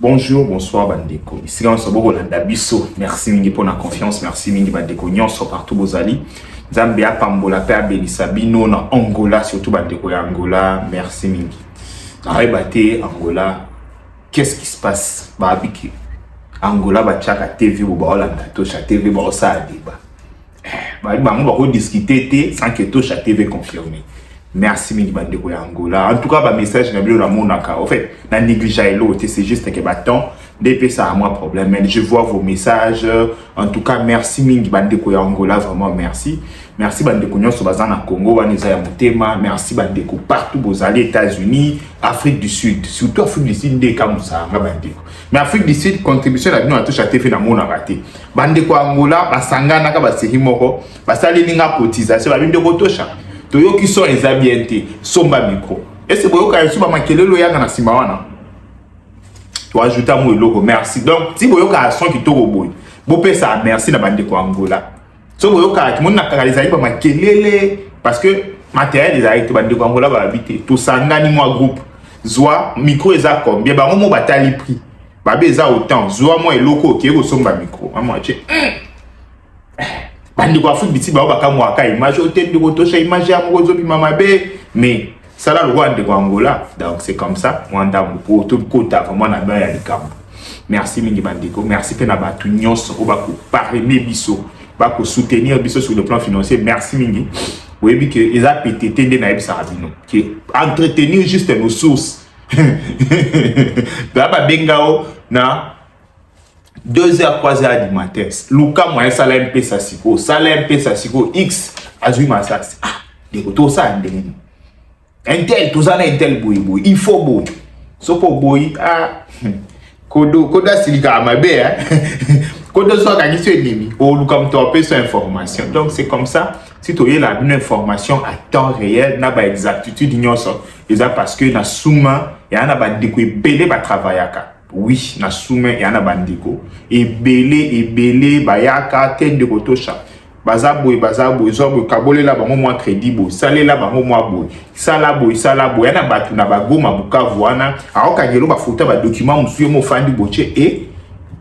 Bonjour, bonsoir Bandeko. Ici on se voit dans Bisso. Merci mingi pour la confiance, merci mingi Bandeko. Nyonso partout bozali. Zambia Pambola Père Belisabino na Angola, surtout Bandeko ya Angola. Merci mingi. Arrêtez Angola. Qu'est-ce qui se passe? Babiki. Angola ba chaka TV ou ba Holanda tosha TV ba osa débat. Ba on va rediscuter sans que tosha TV confirmé. Merci mingi Bandeko ya Angola. En tout cas, ba message na bilo na monaka. En fait, na négligé l'autre, c'est juste que bâton depuis ça a moi problème. Mais je vois vos messages. En tout cas, merci mingi Bandeko ya Angola, vraiment merci. Merci Bandeko nyonso bazana Congo, waniza ya mutema. Merci Bandeko partout bozali États-Unis, Afrique du Sud, surtout Afrique du Sud de Kamusa Bandeko. Mais Afrique du Sud contribution la bino na touche TV na mona raté. Bandeko Angola basangana ka baseri moko, basali linga cotisation ba bindeko tosha. Toyoki so ezabiente somba micro. Et c'est pour que tu vas makelelo ya na sima wana. Tu ajoutes mo logo merci. Donc si boyoka son ki to boy. Bo pesa merci na Bandeko Angola. So boyoka ki mon na kanaliza ba makelele parce que matériel des arrêtés Bandeko Angola va habiter. To sangani moi groupe. Zwa micro eza combien ba mo batali prix. Ba beza autant. Zwa mo eloko ki ko somba micro. Moi che. Bandeko Afrique biti ba baka mwaka image hôtel de kotosha image ya moko bi mama be mais ça là le roi de Angola. Donc c'est comme ça wanda pour tout kota vraiment na ba ya likambo. Merci mingi Bandeko, merci pe na batu nyonso o bako parrainer biso bako soutenir biso sur le plan financier. Merci mingi. Oui bi que eza PTT nde na ebisa rabino qui entretenir juste nos sources. Ba bengao na 2h, 3h du matin. Luka moi ça MP Sassiko, ça MP Sassiko X azui masas. Ah, de tout ça ndeni. Intel tout ça na Intel boy. Il faut boy. So pour boy ah koda silika amabe hein. Koda so ka giso ennemi. O luka mtopé sur information. Donc c'est comme ça. Si tu as la bonne information à temps réel, na ba exactitude nyonso. Eza parce que na souma ya na ba deko belé ba travaillaka. Oui, na soumen yana Bandeko. Ebele bayaka tende kotosha. Bazaboy zobo kabole la bango moi crédible. Salé la bango moi boy. Sala boy yana batu na bagoma Bukavu wana. Aoka ngelo ba photo ba document musuye mo fandi boche et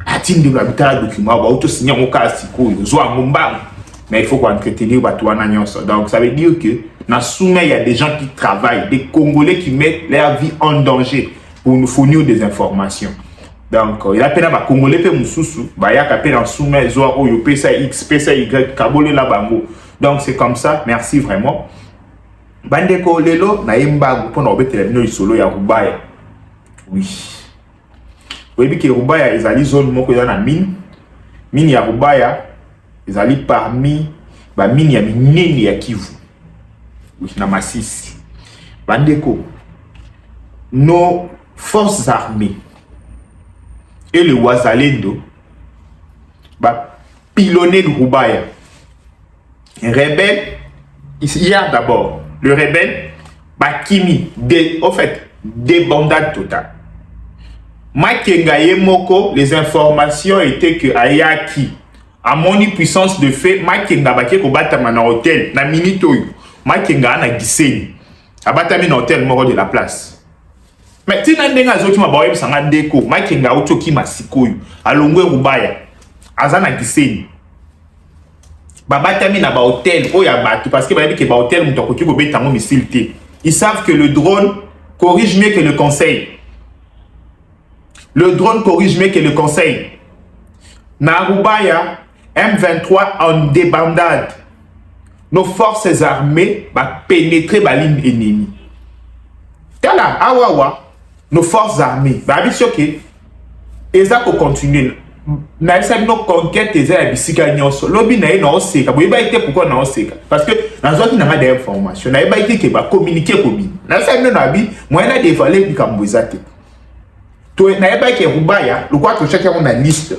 atinde ba bitala document ba auto signer mon cas siko zo ngomba. Mais il faut qu'on entretenir batu wana nyonso. Donc ça veut dire que na soumen il y a des gens qui travaillent, des Congolais qui mettent leur vie en danger pour nous fournir des informations. Donc, il y a peine à Congolais pe mususu, ba ya ka peine en soumet zo oyo pesa X, pesa Y, kabole la bango. Donc c'est comme ça, merci vraiment. Bandeko lelo na yemba pour na obetela bino isolo ya Rubaya. Oui. Oui bi ke Rubaya ezali zone moko ya na mine. Mine ya Rubaya ezali parmi ba mine ya minene ya Kivu. Oui, na Masisi. Bandeko nos forces armées et le Wazalendo va pilonner le Rubaya. Un rebelle, il y a d'abord le rebelle, Bakimi, en fait, débandade totale. Makengaye Moko, les informations étaient que Ayaki, à mon puissance de fait, Makenga Baké ko batama na hôtel, na minitoyo, Makenga na Giseni, a batami na hôtel moro de la place. Mais si nandenga zoti mabawe sanga ndeko makenga otoki masikoyo alongwe Rubaya azana Giseni babatami na ba hôtel oya batu parce que ba yebike ba hôtel muto akoki ko betango misilité. Ils savent que le drone corrige mieux que le conseil. Le drone corrige mieux que le conseil. Na Rubaya M23 en débandade. Nos forces armées va pénétrer la ligne ennemie. Tala awawa nos forces armées ba bisoke eza ko continuer na esa no conquête eza ya bisika nyonso lobi na ye na oseka bo eba ite pourquoi na oseka parce que na zoti na des informations na eba ite ke ba communiquer ko bi na esa no na bi moyen de valer bi kamboza te to na eba ke Rubaya le quoi to chacun on a liste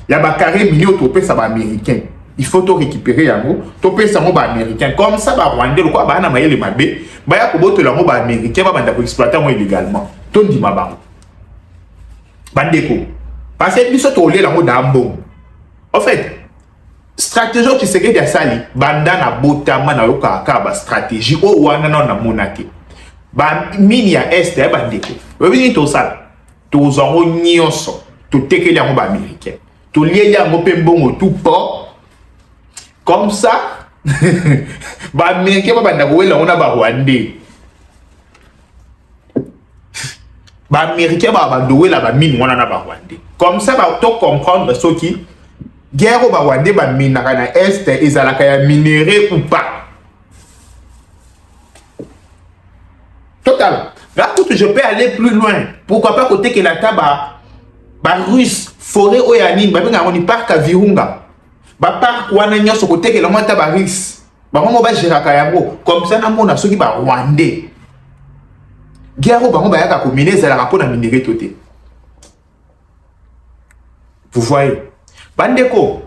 ya ba carré million to pesa ba américain. Il faut tout récupérer yango, to pesa mo ba américain comme ça ba rwandais le quoi ba na mayele mabe baya ko boto la mo ba américain ba banda ko exploiter moi illégalement to ndima bango bandeko parce que biso to lela mo dambo en fait stratégie qui serait de sali banda na botama na yoka ka ba stratégie o wana na monate ba mini ya est ya bandeko obini to sala to zongo nyonso to tekeli yango ba américain to lieli yango pe mbongo tout pas comme ça ba américain ba banda ko wela ona ba rwandais ba américain ba bando wela ba mini wana na ba rwandais comme ça ba to comprendre ce qui guerre ba rwandais ba minaka na est ezalaka ya minéré ou pas total. Là, je peux aller plus loin. Pourquoi pas côté que la taba russe forêt oyani ba benga ngoni parc à Virunga ba parc wana nyoso côté que la mo taba russe ba mo ba jiraka yango comme ça na mona soki ba rwandais guerre ba mo ba yaka ko miner za la rapport na minéré toté. Vous voyez bandeko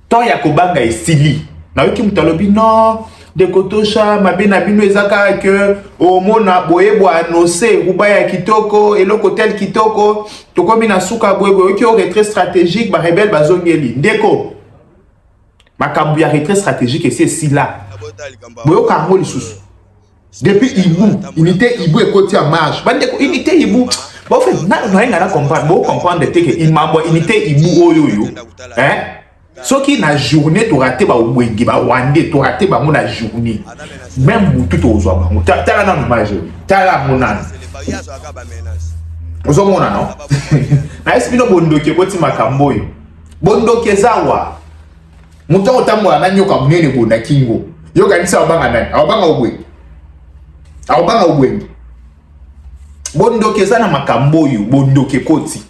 to ya ko banga esili na yoki mutalobi non de kotosha mabena bino ezaka que au mona boyebo annoncer rubaya kitoko eloko tel kitoko to komi na suka boyebo ki o retrait stratégique ba rebelle bazongeli ndeko makambu ya retrait stratégique et c'est si là boyo kango lisusu depuis Ibu unité Ibu ekoti en marche bandeko unité Ibu bon fait na comprendre bo comprendre que il mambo unité Ibu oyo hein ce qui na journée tu raté ba wenge ba wande tu raté ba mon journée même tout aux hommes tala na image tala monana ozo mona non na espino bondoke koti makambo yo bondoke zawa muto otamwa na nyoka munene bona kingo yo kanisa obanga nani obanga obwe bondoke za na makambo yo bondoke koti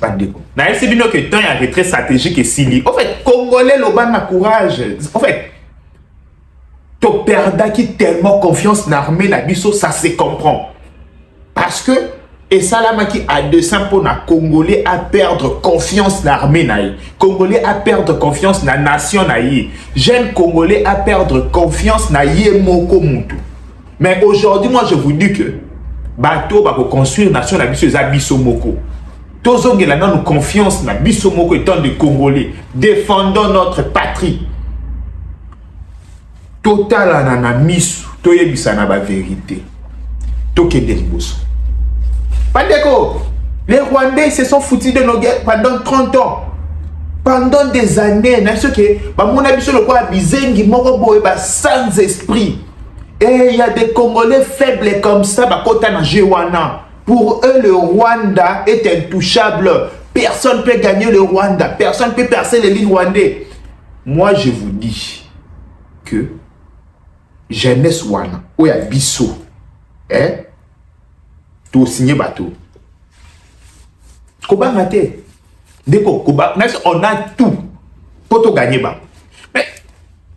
bandeko na esi bino que temps ya retrait stratégique et sili en fait congolais lo bana courage en fait to perdaki tellement confiance na armée na biso ça se comprend parce que et salamaki a descend pour na congolais à perdre confiance na armée na yi congolais à perdre confiance na nation na yi jeune congolais à perdre confiance na yi moko mutu mais aujourd'hui moi je vous dis que bateau ba ko construire nation na biso za biso moko. Tozongela na nous confiance na biso moko étant des Congolais défendons notre patrie. Total na misu toyebisa na ba vérité. Tokende liboso. Pandeko, les Rwandais se sont foutus de nos guerres pendant 30 ans. Pendant des années, na ce que ba mona biso le quoi bizengi moko boye ba sans esprit. Et il y a des Congolais faibles comme ça ba kota na Jewana. Pour eux, le Rwanda est intouchable. Personne ne peut gagner le Rwanda. Personne ne peut percer les lignes rwandais. Moi, je vous dis que jeunesse wana, ou ya biso, tout signé bateau. Koba mate. Deko, koba, on a tout pour tout gagner. Mais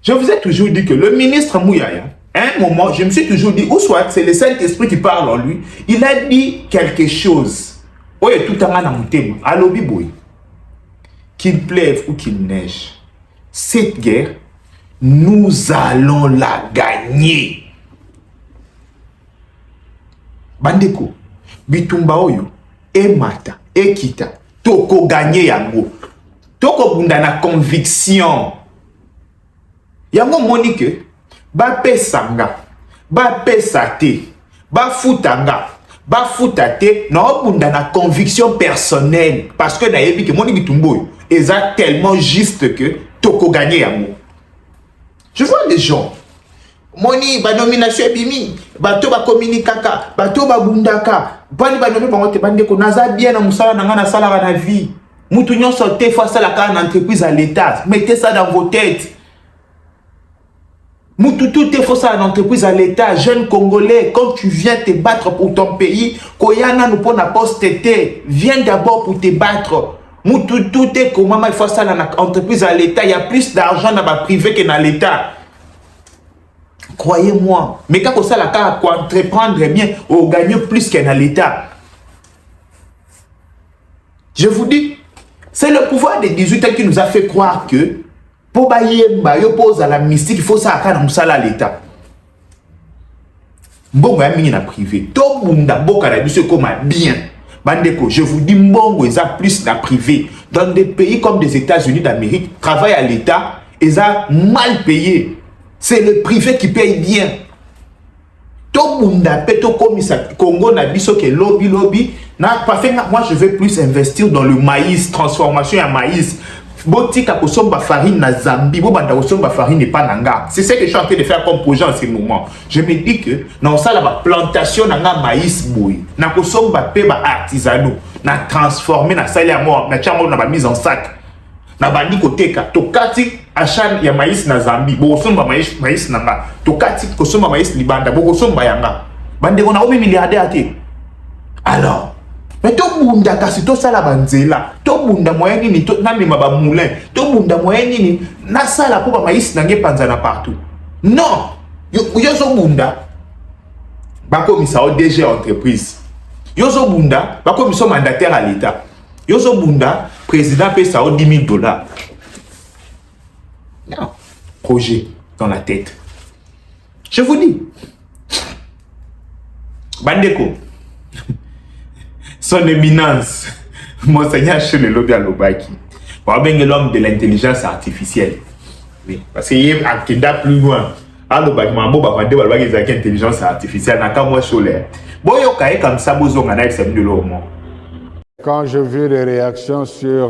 je vous ai toujours dit que le ministre Mouyaya, à un moment, je me suis toujours dit, ou soit c'est le Saint-Esprit qui parle en lui, il a dit quelque chose. Oui, tout en a monté. Allo biboui. Qu'il pleuve ou qu'il neige, cette guerre, nous allons la gagner. Bandeko, bitumba oyo, e mata, e kita, toko gagner yango. Toko bunda na conviction. Yango monique. Ba pesanga, ba pesate, ba futanga, ba futate, na bunda na conviction personnelle parce que na yebi que moni bitumbo est tellement juste que toko gagner amour. Je vois des gens moni ba nomination bimi, ba to ba communicaka, ba to ba bundaka, bani ba nomi ba ngote bande ko naza bien na musala na ngana sala na vie. Mutu nyonso te face à la entreprise à l'état. Mettez ça dans vos têtes. Tout est fausse à l'entreprise à l'État, jeune Congolais, quand tu viens te battre pour ton pays, Koyana nous pose la poste tété, viens d'abord pour te battre. Tout est comment il faut ça dans l'entreprise à l'État, il y a plus d'argent dans le privé que dans l'État. Croyez-moi, mais quand ça la carte pour entreprendre bien, on gagne plus que dans l'État. Je vous dis, c'est le pouvoir des 18 ans qui nous a fait croire que pour bayemba yo pose à la mystique, il faut ça à kana musala l'état. Mbongo ya mingi na privé. To bunda boka na biso comme bien. Bandeko, je vous dis mbongo eza plus na privé. Dans des pays comme les États-Unis d'Amérique, travail à l'état, eza mal payé. C'est le privé qui paye bien. To bunda peto comme ça Congo na biso ke lobby na pas fait moi je vais plus investir dans le maïs, transformation à maïs. Botika kosomba farine na Zambie, bo banda kosomba farine n'est pas nanga. C'est ce que je suis en train de faire comme projet en ce moment. Je me dis que dans ça la plantation nanga maïs boy, na kosomba pe ba artisanaux, na transformer na sali à mort, na chamo na ba mise en sac. Na bandi koteka to kati achat ya maïs na Zambie, bo kosomba maïs nanga. To kati kosomba maïs libanda, bo kosomba yanga. Bande on a 8 milliardaires ate. Alors mais to bunda kasi to sala banzela to bunda moyen ni to na mema ba moulin to bunda moyen ni na sala po ba maïs na nge panzana partout non yo zo bunda bako misa o DG entreprise yo zo bunda bako miso mandataire à l'état yo zo bunda président paye ça au $10,000 non projet dans la tête je vous dis bandeko. Son éminence, Monseigneur chez le lobby à l'Obaki. On bien l'homme de l'intelligence artificielle. Oui, parce qu'il y a un plus loin. À l'Obaki, on va dire qu'il y a une intelligence artificielle. On a moi solaire. Bon, il y a comme ça, on a de l'eau. Quand j'ai vu les réactions sur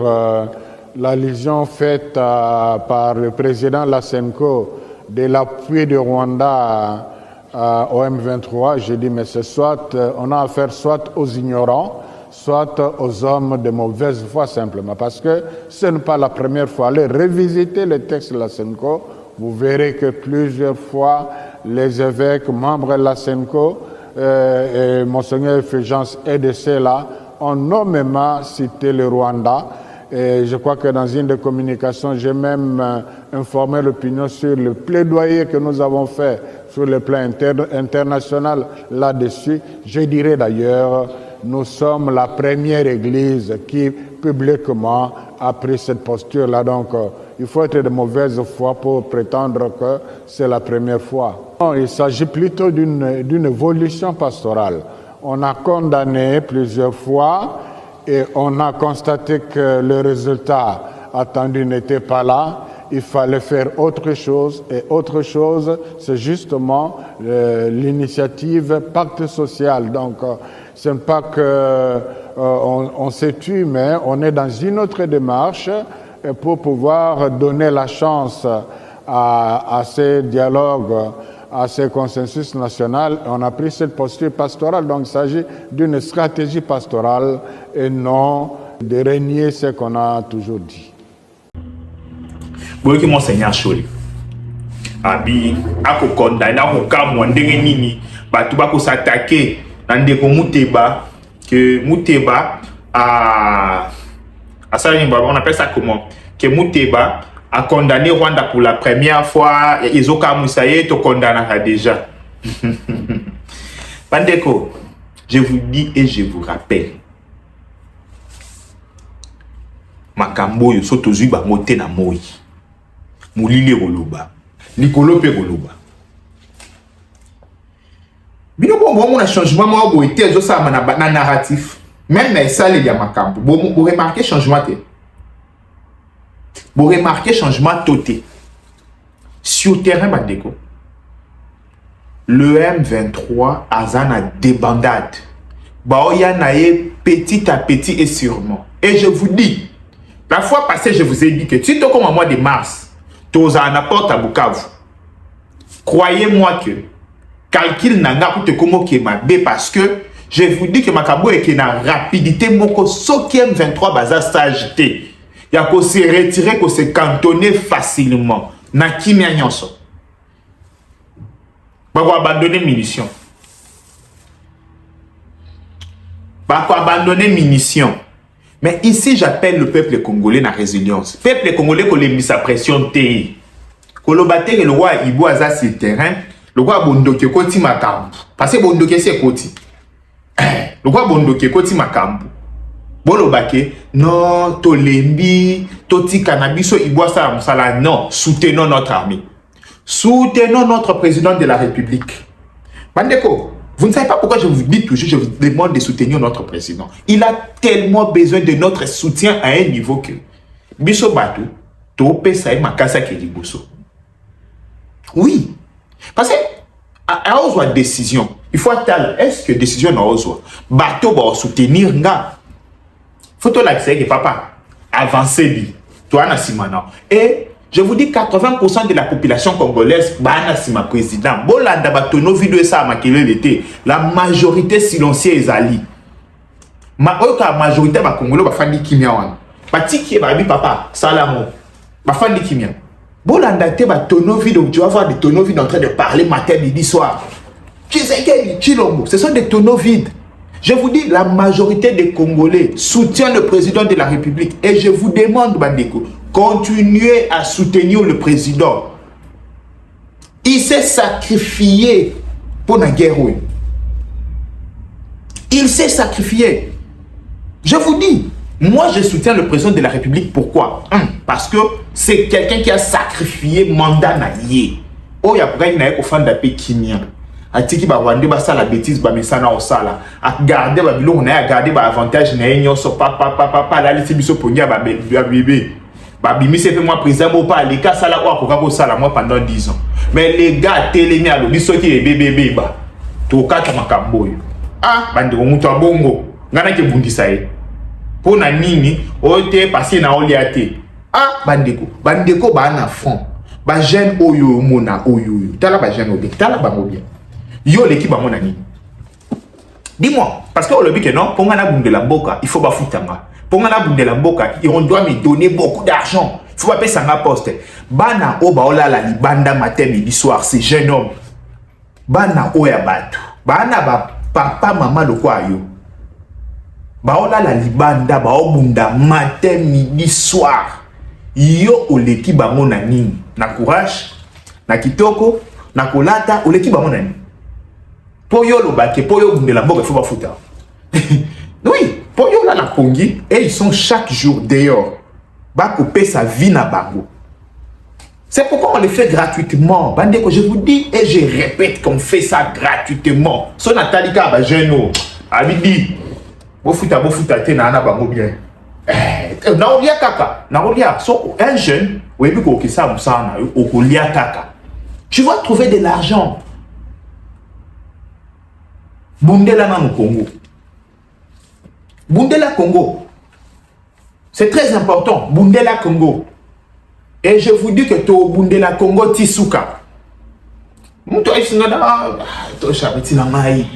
l'allusion faite par le président Lasenko de l'appui du Rwanda au M23, j'ai dit mais c'est soit on a affaire soit aux ignorants, soit aux hommes de mauvaise foi simplement, parce que ce n'est pas la première fois. Allez revisiter le texte de Lasenko, vous verrez que plusieurs fois les évêques, membres de Lasenko, et Monseigneur Fulgence EDC là, ont nommément cité le Rwanda. Et je crois que dans une des communications, j'ai même informé l'opinion sur le plaidoyer que nous avons fait sur le plan international là-dessus. Je dirais d'ailleurs, nous sommes la première église qui publiquement a pris cette posture-là. Donc, il faut être de mauvaise foi pour prétendre que c'est la première fois. Non, il s'agit plutôt d'une évolution pastorale. On a condamné plusieurs fois et on a constaté que le résultat attendu n'était pas là. Il fallait faire autre chose, et autre chose, c'est justement l'initiative Pacte social. Donc, ce n'est pas qu'on s'est tué, mais on est dans une autre démarche pour pouvoir donner la chance à ces dialogues, à ces consensus national. On a pris cette posture pastorale, donc il s'agit d'une stratégie pastorale et non de régner ce qu'on a toujours dit. Boyoki Monseigneur Choli abi ako condamné ako kamwa ndenge nini batu bako s'attaquer na ndeko Muteba que Muteba a ça on appelle ça comment que Muteba a condamné Rwanda pour la première fois ils ont kamusaye to condamné déjà. Bandeko, je vous dis et je vous rappelle makambo yo soto zui ba moté na moi Moulile Roloba, Nicolo Peroloba. Bino bon changement moi bo été zo ça na narratif. Même mais ça les makambo. Bo remarquer changement té. Bo remarquer changement toté. Sur le terrain bandeko. Le M23 azana débandade. Ba oya naé petit à petit et sûrement. Et je vous dis, la fois passée je vous ai dit que si comme au mois de mars tous en apporte à Bukavu. Croyez-moi que calcul n'a pas de comment qui est ma B parce que je vous dis que ma cabo est na rapidité moko sokiem 23 baza sagité. Il y a qu'on se retirer qu'on se cantonner facilement. Na kimia nyonso. Bako abandonner munitions. Bako abandonner munitions. Mais ici, j'appelle le peuple congolais na résilience. Peuple congolais qu'on les mis à pression TI. Kolobate le roi Ibo Aza sur le terrain, le roi Bondoke Koti Makambu. Parce que Bondoke c'est Koti. Le roi Bondoke Koti Makambu. Bolo bake, non, tolembi, toti cannabiso, iboisa musala, non, soutenons notre armée. Soutenons notre président de la République. Bandeko, vous ne savez pas pourquoi je vous dis toujours, je vous demande de soutenir notre président. Il a tellement besoin de notre soutien à un niveau que Biso Batou, Tope Saï Makasa Keliboso. Oui, parce que à Ozwa décision, il faut attendre, est-ce que décision à Ozwa, Bateau va soutenir nga. Faut que l'accès papa, avancer lui, toi Nassimana. Et je vous dis 80% de la population congolaise, Banasima président, Bolanda Batono vidéo ça makele l'été, la majorité silencieuse Ali. La majorité ba Congolais ba fandi kimia wana. Batiki ba bi papa, salamo. Ba fandi kimia. Bolanda te ba tono vidéo, tu vas voir des tonneaux vides en train de parler matin midi soir. Chilombo, ce sont des tonneaux vides. Je vous dis, la majorité des Congolais soutient le président de la République. Et je vous demande, Bandeko, continuez à soutenir le président. Il s'est sacrifié pour la guerre. Il s'est sacrifié. Je vous dis, moi je soutiens le président de la République. Pourquoi? Parce que c'est quelqu'un qui a sacrifié mandat naïe. Oh, il y a pas de fan d'appel Kimia. Atiki ba wande ba sala bêtise ba mesana au sala a garder ba biloko na garder ba avantage na enyo so papa la lisi biso ponia ba bébé ba bimi c'est fait moi président mo pas les cas sala ko akoka ko sala moi pendant 10 ans mais les gars télé ni alo biso ki bébé ba to kata makambo yo bande ko muto bongo ngana ke bundisa ye pona nini o te passer na oliate bandeko ba na fond ba jeune oyo mona oyo tala ba jeune obi tala ba mobile. Yo l'équipe à mon ami. Dis-moi, parce que le but que non, pour nga na bunde la mboka, il faut pas foutre nga. Pour nga na bunde la mboka, on doit me donner beaucoup d'argent. Il faut pas payer ça na poste. Bana o baola la libanda matin midi soir, c'est jeune homme. Bana o ya batu. Bana ba papa maman le quoi yo. Baola la libanda bao bunda matin midi soir. Yo o l'équipe à mon ami. Na courage, na kitoko, na kolata o l'équipe à mon ami. Pour yo le baké, pour yo de la bogue, il faut pas foutre. Oui, pour yo là la Pongi, et ils sont chaque jour dehors. Ba couper sa vie na bango. C'est pourquoi on le fait gratuitement. Bandeko, je vous dis et je répète qu'on fait ça gratuitement. So Natalika ba jeune abidi. Bo fouta te na na bango bien. Na olia kaka, na olia so un jeune, oui bi ko kisa musana, o lia kaka. Tu vas trouver de l'argent. Bundela Mamou Congo. Bundela Congo. C'est très important. Bundela Congo. Et je vous dis que to Bundela Congo Tisuka. Mouto Ifsingada. To Chabiti Namai.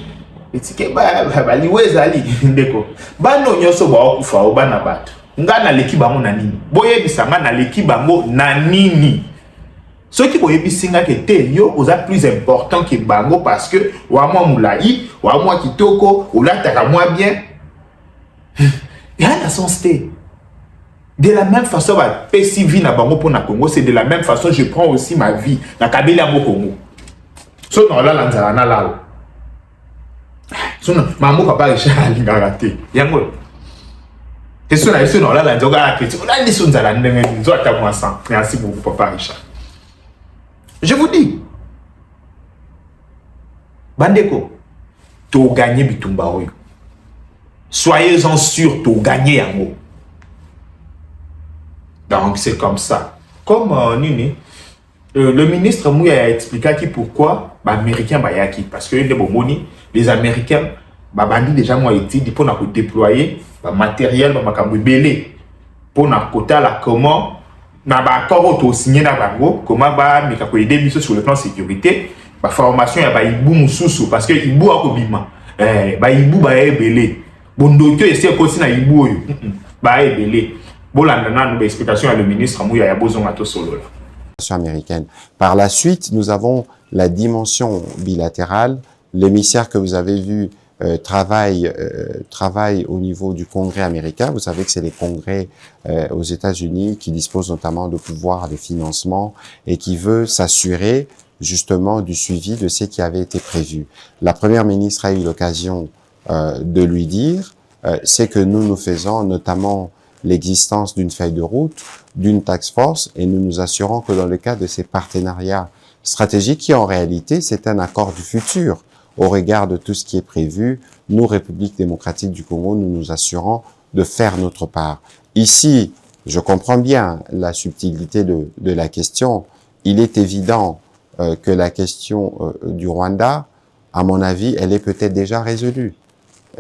Etike ba liwezali. Ndeko. Bano nyoso ba okufa obana bato. Ngana leki bango na nini. Boye bisanga na leki bango na nini. Ceux qui voyaient bisinga que te yo osa plus important que bango parce que wa moi moulai wa moi kitoko ou là t'as moi bien. Il y a la sensité. De la même façon ba pesi vie na bango pour na Congo, c'est de la même façon je prends aussi ma vie na kabila mo Congo. So non là lanzala na là. So non maman papa Richard lingaraté. Yango. Et so na so non là lanzoga que tu là ni sonzala ndenge nzo atamwa sang. Merci beaucoup papa Richard. Je vous dis, Bandeko, tu as gagné Bitumba. Soyez-en sûrs, tu as gagné Yango. Donc c'est comme ça. Comme Nini, le ministre Mouya a expliqué qui pourquoi les Américains bayaki. Parce que les Américains, bandit déjà moi été pour déployer matériel, belé pour na quota la comment. Na ba accord au signé na bango comment ba mais ka ko aider biso sur le plan sécurité ba formation ya ba ibu mususu parce que ibu akobima ba ibu ba ebele bondo to essayer ko na ibu oyo ba ebele bolanda na no explication à le ministre Mouya ya bozonga to solo américaine. Par la suite, nous avons la dimension bilatérale, l'émissaire que vous avez vu travaille au niveau du Congrès américain. Vous savez que c'est les congrès aux États-Unis qui disposent notamment de pouvoirs de financement et qui veut s'assurer justement du suivi de ce qui avait été prévu. La première ministre a eu l'occasion de lui dire c'est que nous faisons notamment l'existence d'une feuille de route, d'une task force, et nous nous assurons que dans le cadre de ces partenariats stratégiques, qui en réalité, c'est un accord du futur, au regard de tout ce qui est prévu, nous, République démocratique du Congo, nous nous assurons de faire notre part. Ici, je comprends bien la subtilité de la question. Il est évident que la question du Rwanda, à mon avis, elle est peut-être déjà résolue.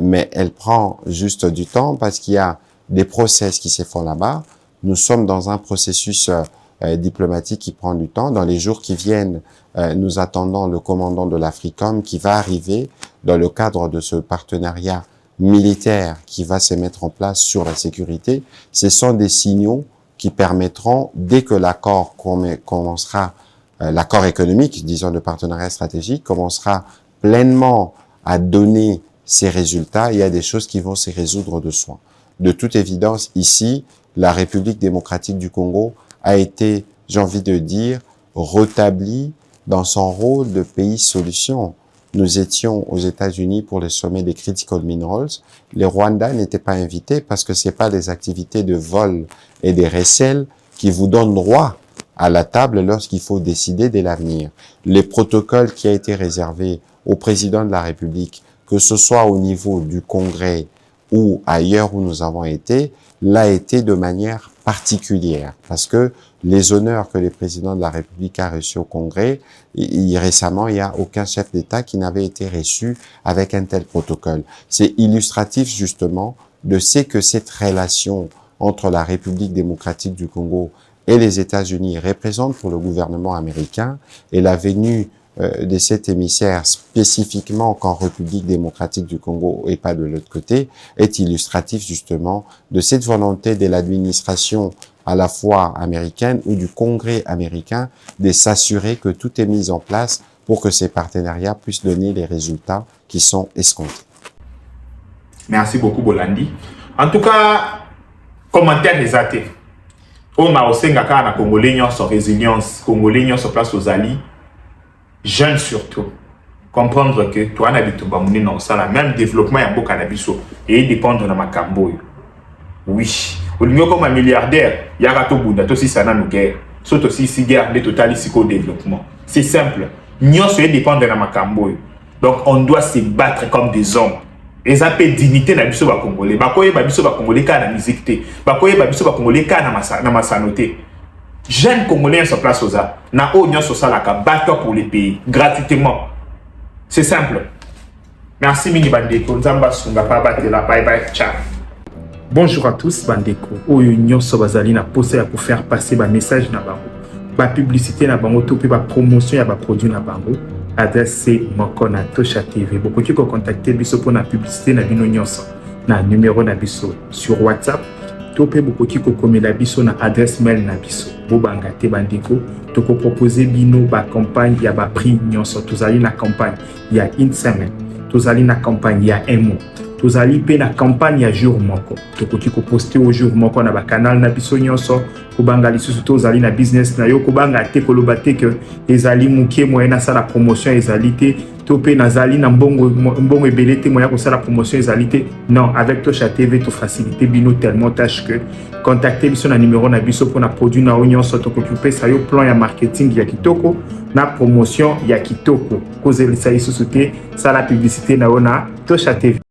Mais elle prend juste du temps parce qu'il y a des process qui se font là-bas. Nous sommes dans un processus diplomatique qui prend du temps. Dans les jours qui viennent, nous attendons le commandant de l'Africom qui va arriver dans le cadre de ce partenariat militaire qui va se mettre en place sur la sécurité. Ce sont des signaux qui permettront, dès que l'accord commencera, l'accord économique, disons de partenariat stratégique, commencera pleinement à donner ces résultats, il y a des choses qui vont se résoudre de soi. De toute évidence, ici, la République démocratique du Congo a été, j'ai envie de dire, rétablie dans son rôle de pays solution. Nous étions aux États-Unis pour le sommet des Critical Minerals. Les Rwandais n'étaient pas invités parce que c'est pas des activités de vol et des recels qui vous donnent droit à la table lorsqu'il faut décider de l'avenir. Les protocoles qui a été réservé au président de la République, que ce soit au niveau du Congrès ou ailleurs où nous avons été, l'a été de manière particulière, parce que les honneurs que le président de la République a reçus au Congrès, récemment, il n'y a aucun chef d'État qui n'avait été reçu avec un tel protocole. C'est illustratif justement de ce que cette relation entre la République démocratique du Congo et les États-Unis représente pour le gouvernement américain, et la venue de cet émissaire spécifiquement qu'en République démocratique du Congo et pas de l'autre côté est illustratif justement de cette volonté de l'administration à la fois américaine ou du Congrès américain de s'assurer que tout est mis en place pour que ces partenariats puissent donner les résultats qui sont escomptés. Merci beaucoup Bolandi. En tout cas, commentaire des athées. On a aussi un Congolais sur résilience, Congolais sur place aux alliés. Jeunes surtout, comprendre que toi, on a le même développement et un cannabis et dépendre de ma cambo. Oui, au lieu comme un milliardaire, il y a un Bouddha, aussi ça n'a pas de guerre. Sauf aussi si guerre, le total ici au développement. C'est simple. Nous sommes dépendre de ma cambo. Donc on doit se battre comme des hommes. Et ça peut dignité na biso ba congolais. Ba koye ba biso ba congolais ka na musique té. Ba koye ba biso ba congolais ka na masanoté. Jeunes Congolais sur place aux arts, na oignon sur ça la battre pour les pays gratuitement. C'est simple. Merci mini bandeko. Nzamba sunga pa battre la bye bye ciao. Bonjour à tous bandeko. Oignon sur bazali na posé pour faire passer ba message na bango. Ba publicité na bango to pe ba promotion ya ba produit na bango. Adresse moko na Tosha TV. Beaucoup qui contacter biso pour na publicité na bino nyonso. Na numéro na biso sur WhatsApp. Topé beaucoup qui kokomela biso na adresse mail na biso. Bobanga te bandeko. Toko proposer bino ba campagne ya ba prix nyonso. Tozali na campagne il y a une semaine. Tozali na campagne il y a un mois. Tozali pe na campagne ya jour moko. Toko ki ko poster au jour moko na ba canal na biso nyonso. Kobanga lisusu tozali na business na yo kobanga te koloba te que ezali mukie moyen na sala promotion ezali te. Topé nazali na mbongo ebele te moyen ko sala promotion ezali te. Non, avec Tosha TV to faciliter bino tellement tâche que contacter biso na numéro na biso pour na produit na onyon so toko occuper ça yo plan ya marketing ya kitoko na promotion ya kitoko. Kozeli sa isusu te sala publicité na ona Tosha TV.